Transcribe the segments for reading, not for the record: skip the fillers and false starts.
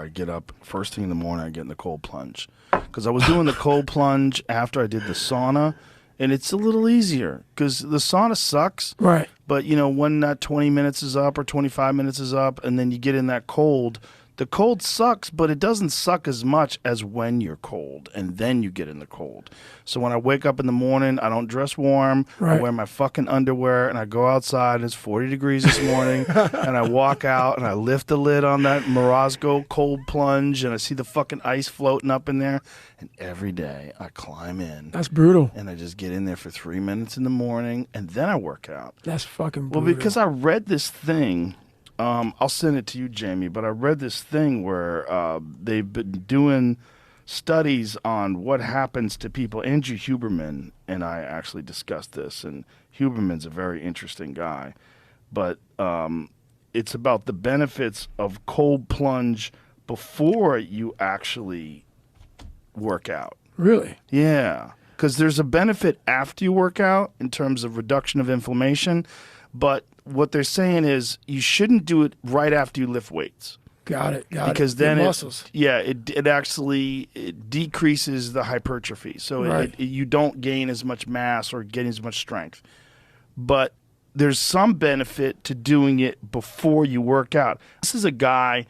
I get up first thing in the morning, I get in the cold plunge. Because I was doing the cold plunge after I did the sauna, and it's a little easier because the sauna sucks. Right. But, you know, when that 20 minutes is up or 25 minutes is up and then you get in that cold, the cold sucks, but it doesn't suck as much as when you're cold and then you get in the cold. So when I wake up in the morning, I don't dress warm. Right. I wear my fucking underwear and I go outside and it's 40 degrees this morning and I walk out and I lift the lid on that Morozco cold plunge and I see the fucking ice floating up in there. And every day I climb in. That's brutal. And I just get in there for 3 minutes in the morning and then I work out. That's fucking brutal. Well, because I read this thing. I'll send it to you, Jamie, but I read this thing where they've been doing studies on what happens to people. Andrew Huberman and I actually discussed this, and Huberman's a very interesting guy, but it's about the benefits of cold plunge before you actually work out. Really? Yeah, because there's a benefit after you work out in terms of reduction of inflammation, but what they're saying is you shouldn't do it right after you lift weights. Got it. Because then muscles. it actually decreases the hypertrophy. So Right. you don't gain as much mass or gain as much strength. But there's some benefit to doing it before you work out. This is a guy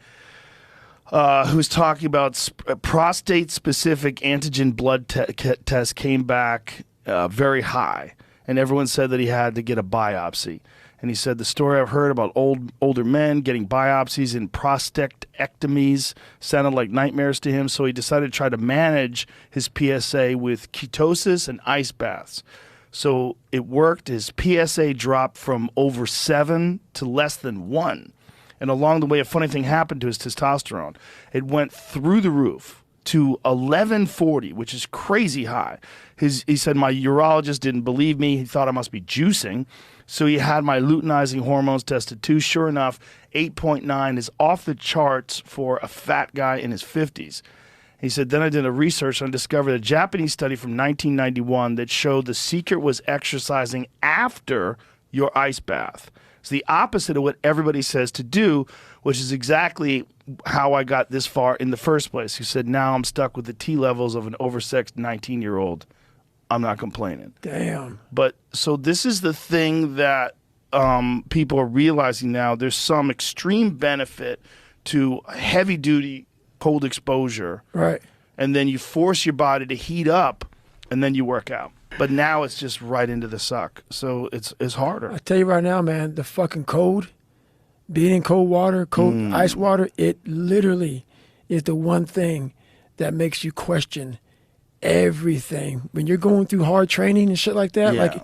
who's talking about prostate-specific antigen blood test came back very high. And everyone said that he had to get a biopsy. And he said, the story I've heard about older men getting biopsies and prostatectomies sounded like nightmares to him, so he decided to try to manage his PSA with ketosis and ice baths. So it worked. His PSA dropped from over 7 to less than 1. And along the way, a funny thing happened to his testosterone. It went through the roof to 1140, which is crazy high. He said, my urologist didn't believe me. He thought I must be juicing. So he had my luteinizing hormones tested too. Sure enough, 8.9 is off the charts for a fat guy in his 50s. He said, then I did a research and discovered a Japanese study from 1991 that showed the secret was exercising after your ice bath. It's the opposite of what everybody says to do, which is exactly how I got this far in the first place. He said, now I'm stuck with the T levels of an oversexed 19-year-old. I'm not complaining. Damn. But so this is the thing that people are realizing now. There's some extreme benefit to heavy-duty cold exposure. Right. And then you force your body to heat up, and then you work out. But now it's just right into the suck. So it's harder. I tell you right now, man, the fucking cold, being in cold water, cold ice water, it literally is the one thing that makes you question everything. When you're going through hard training and shit like that, Yeah. like,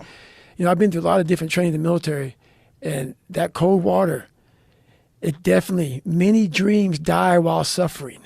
you know, I've been through a lot of different training in the military, and that cold water, it definitely, many dreams die while suffering.